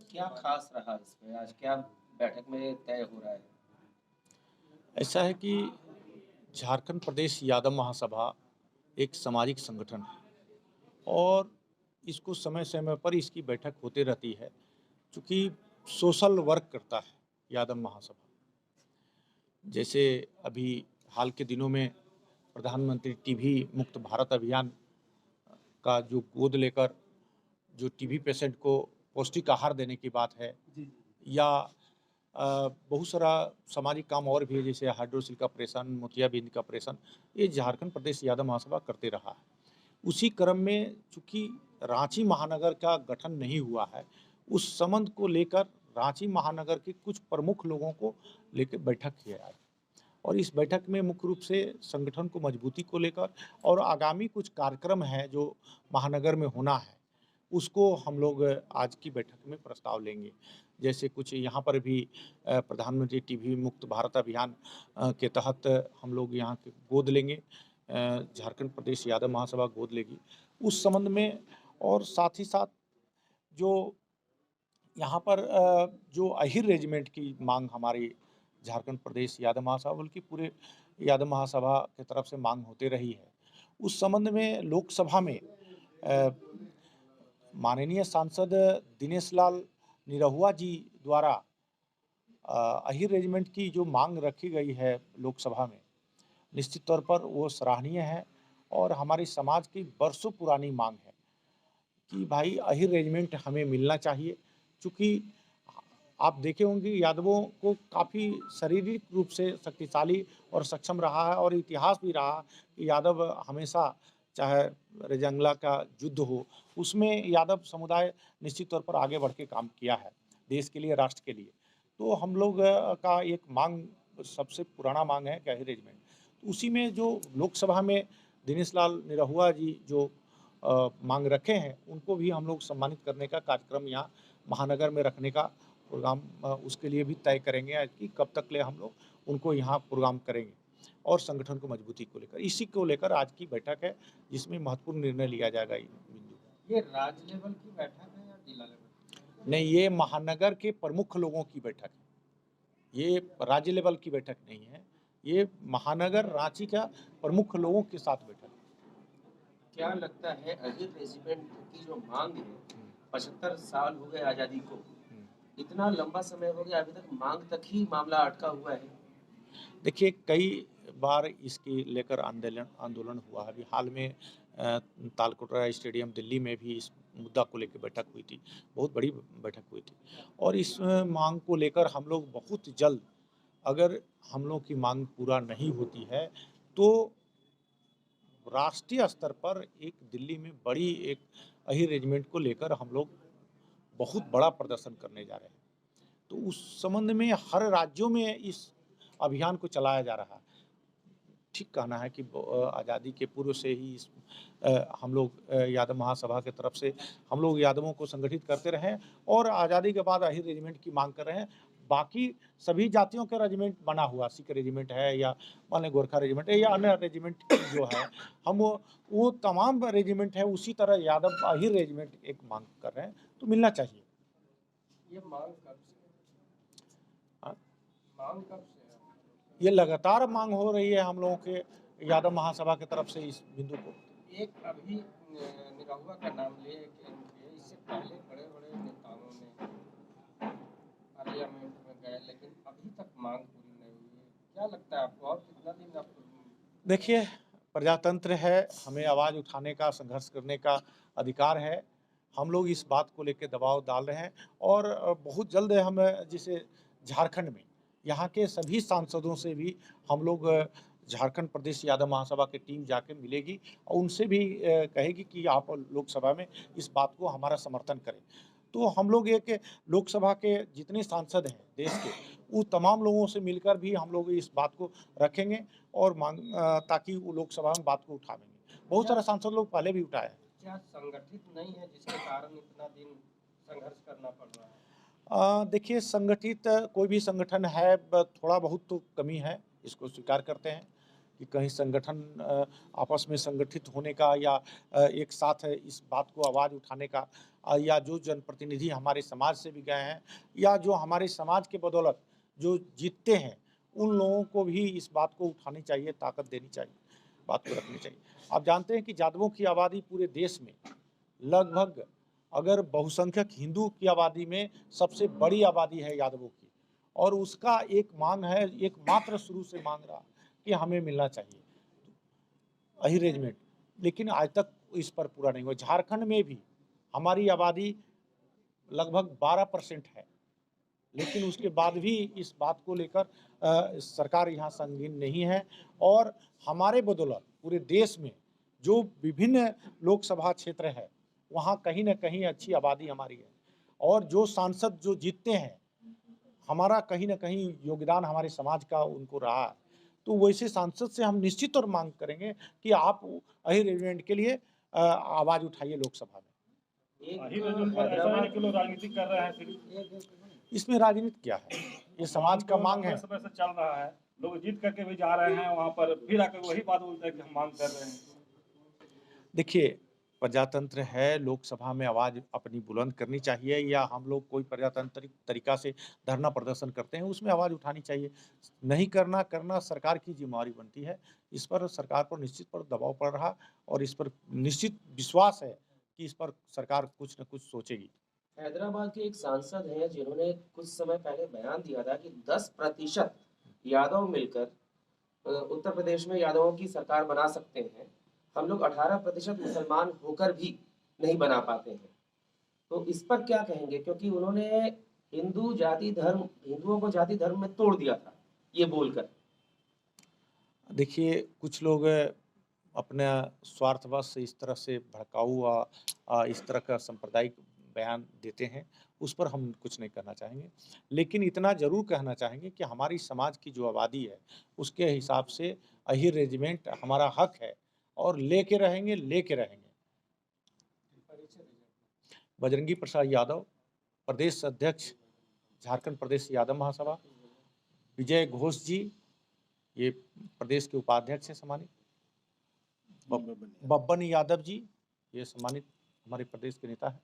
क्या खास रहा इसमें? आज क्या बैठक में तय हो रहा है? ऐसा है कि झारखंड प्रदेश यादव महासभा एक सामाजिक संगठन है और इसको समय समय पर इसकी बैठक होते रहती है। चूँकि सोशल वर्क करता है यादव महासभा। जैसे अभी हाल के दिनों में प्रधानमंत्री टीबी मुक्त भारत अभियान का जो गोद लेकर जो टीबी पेशेंट को पौष्टिक आहार देने की बात है, या बहुत सारा सामाजिक काम और भी है, जैसे हाइड्रोसिल का ऑपरेशन, मोतियाबिंद का ऑपरेशन, ये झारखंड प्रदेश यादव महासभा करते रहा है। उसी क्रम में चूँकि रांची महानगर का गठन नहीं हुआ है, उस संबंध को लेकर रांची महानगर के कुछ प्रमुख लोगों को लेकर बैठक किया है। और इस बैठक में मुख्य रूप से संगठन को मजबूती को लेकर और आगामी कुछ कार्यक्रम हैं जो महानगर में होना है, उसको हम लोग आज की बैठक में प्रस्ताव लेंगे। जैसे कुछ यहाँ पर भी प्रधानमंत्री टीबी मुक्त भारत अभियान के तहत हम लोग यहाँ के गोद लेंगे, झारखंड प्रदेश यादव महासभा गोद लेगी उस संबंध में। और साथ ही साथ जो यहाँ पर जो अहिर रेजिमेंट की मांग हमारी झारखंड प्रदेश यादव महासभा बल्कि पूरे यादव महासभा की तरफ से मांग होती रही है, उस संबंध में लोकसभा में माननीय सांसद दिनेश लाल निरहुआ जी द्वारा अहिर रेजिमेंट की जो मांग रखी गई है लोकसभा में, निश्चित तौर पर वो सराहनीय है और हमारे समाज की बरसों पुरानी मांग है कि भाई अहिर रेजिमेंट हमें मिलना चाहिए। चूँकि आप देखे होंगे यादवों को काफ़ी शारीरिक रूप से शक्तिशाली और सक्षम रहा है और इतिहास भी रहा कि यादव हमेशा, चाहे रेजंगला का युद्ध हो, उसमें यादव समुदाय निश्चित तौर पर आगे बढ़ के काम किया है, देश के लिए, राष्ट्र के लिए। तो हम लोग का एक मांग, सबसे पुराना मांग है कि अहिर रेजिमेंट। तो उसी में जो लोकसभा में दिनेश लाल निरहुआ जी जो मांग रखे हैं, उनको भी हम लोग सम्मानित करने का कार्यक्रम यहाँ महानगर में रखने का प्रोग्राम उसके लिए भी तय करेंगे कि कब तक ले हम लोग उनको यहाँ प्रोग्राम करेंगे और संगठन को मजबूती को लेकर, इसी को लेकर आज की बैठक है जिसमें महत्वपूर्ण निर्णय लिया जाएगा इन बिंदु। ये राज्य लेवल की बैठक है या जिला लेवल? नहीं, ये महानगर के प्रमुख लोगों की बैठक है, ये राज्य लेवल की बैठक नहीं है, ये महानगर रांची का प्रमुख लोगों के साथ बैठक है। क्या लगता है अहिर रेजिमेंट की जो मांग है, 75 साल हो गए आज़ादी को, इतना लंबा समय हो गया, अभी तक मांग तक ही मामला अटका हुआ है? देखिए, कई बार इसकी लेकर आंदोलन आंदोलन हुआ है। अभी हाल में तालकटोरा स्टेडियम दिल्ली में भी इस मुद्दा को लेकर बैठक हुई थी, बहुत बड़ी बैठक हुई थी। और इस मांग को लेकर हम लोग बहुत जल्द, अगर हम लोग की मांग पूरा नहीं होती है, तो राष्ट्रीय स्तर पर एक दिल्ली में बड़ी एक अहिर रेजिमेंट को लेकर हम लोग बहुत बड़ा प्रदर्शन करने जा रहे हैं। तो उस संबंध में हर राज्यों में इस अभियान को चलाया जा रहा है। ठीक कहना है कि आज़ादी के पूर्व से ही हम लोग यादव महासभा की तरफ से हम लोग यादवों को संगठित करते रहे और आज़ादी के बाद अहिर रेजिमेंट की मांग कर रहे हैं। बाकी सभी जातियों का रेजिमेंट बना हुआ, सिख रेजिमेंट है या मान लें गोरखा रेजिमेंट है या अन्य रेजिमेंट जो है, हम वो तमाम रेजिमेंट है उसी तरह यादव अहिर रेजिमेंट एक मांग कर रहे हैं, तो मिलना चाहिए। ये मांग कब से हाँ? मांग कब से है? ये लगातार मांग हो रही है हम लोगों के यादव महासभा की तरफ से इस बिंदु को। एक अभी निरहुआ का नाम लिए कि इससे पहले बड़े-बड़े नेताओं ने पार्लियामेंट में गए, लेकिन अभी तक मांग पूरी नहीं हुई है। क्या लगता है आपको, और कितना दिन आप? देखिए, प्रजातंत्र है, हमें आवाज़ उठाने का, संघर्ष करने का अधिकार है। हम लोग इस बात को लेके दबाव डाल रहे हैं और बहुत जल्द हम जैसे झारखंड में यहाँ के सभी सांसदों से भी हम लोग झारखंड प्रदेश यादव महासभा की टीम जाके मिलेगी और उनसे भी कहेगी कि आप लोकसभा में इस बात को हमारा समर्थन करें। तो हम लोग एक लोकसभा के जितने सांसद हैं देश के, वो तमाम लोगों से मिलकर भी हम लोग इस बात को रखेंगे और ताकि वो लोकसभा में बात को उठाएंगे। बहुत सारे सांसद लोग पहले भी उठाए हैं। क्या संगठित नहीं है जिसके कारण इतना दिन संघर्ष करना पड़ रहा है? देखिए, संगठित कोई भी संगठन है, थोड़ा बहुत तो कमी है, इसको स्वीकार करते हैं। कि कहीं संगठन आपस में संगठित होने का या एक साथ इस बात को आवाज़ उठाने का या जो जनप्रतिनिधि हमारे समाज से भी गए हैं या जो हमारे समाज के बदौलत जो जीतते हैं, उन लोगों को भी इस बात को उठानी चाहिए, ताकत देनी चाहिए, बात को रखनी चाहिए। आप जानते हैं कि यादवों की आबादी पूरे देश में लगभग, अगर बहुसंख्यक हिंदू की आबादी में सबसे बड़ी आबादी है यादवों की, और उसका एक मांग है, एकमात्र शुरू से मांग रहा कि हमें मिलना चाहिए अहिरेंजमेंट, लेकिन आज तक इस पर पूरा नहीं हुआ। झारखंड में भी हमारी आबादी लगभग 12% है, लेकिन उसके बाद भी इस बात को लेकर सरकार यहाँ संगीन नहीं है, और हमारे बदौलत पूरे देश में जो विभिन्न लोकसभा क्षेत्र है, वहाँ कहीं न कहीं अच्छी आबादी हमारी है, और जो सांसद जो जीतते हैं, हमारा कहीं न कहीं योगदान हमारे समाज का उनको रहा है। तो वैसे सांसद से हम निश्चित तौर मांग करेंगे कि आप अहिर के लिए आवाज़ उठाइए लोकसभा में। हैदराबाद लोग राजनीति कर रहे हैं सिर्फ, इसमें राजनीति क्या है? ये समाज का मांग है। समय से चल रहा है, लोग जीत करके भी जा रहे हैं वहाँ पर, फिर आकर वही बात बोलते हैं कि हम मांग कर रहे हैं। देखिए, प्रजातंत्र है, लोकसभा में आवाज़ अपनी बुलंद करनी चाहिए, या हम लोग कोई प्रजातांत्रिक तरीका से धरना प्रदर्शन करते हैं, उसमें आवाज़ उठानी चाहिए। नहीं करना सरकार की ज़िम्मेवारी बनती है। इस पर सरकार पर निश्चित पर दबाव पड़ रहा, और इस पर निश्चित विश्वास है कि इस पर सरकार कुछ न कुछ सोचेगी। हैदराबाद के एक सांसद हैं जिन्होंने कुछ समय पहले बयान दिया था कि 10% यादव मिलकर उत्तर प्रदेश में यादवों की सरकार बना सकते हैं। हम लोग 18% मुसलमान होकर भी नहीं बना पाते हैं। तो इस पर क्या कहेंगे? क्योंकि उन्होंने हिंदुओं को जाति धर्म में तोड़ दिया था, ये बोलकर। देखिए, कुछ लोग अपना स्वार्थवश इस तरह से भड़काऊ इस तरह का सांप्रदायिक बयान देते हैं, उस पर हम कुछ नहीं कहना चाहेंगे। लेकिन इतना ज़रूर कहना चाहेंगे कि हमारी समाज की जो आबादी है, उसके हिसाब से अहिर रेजिमेंट हमारा हक है, और लेके रहेंगे। बजरंगी प्रसाद यादव, प्रदेश अध्यक्ष, झारखंड प्रदेश यादव महासभा। विजय घोष जी, ये प्रदेश के उपाध्यक्ष हैं सम्मानित। बब्बन यादव जी, ये सम्मानित हमारे प्रदेश के नेता हैं।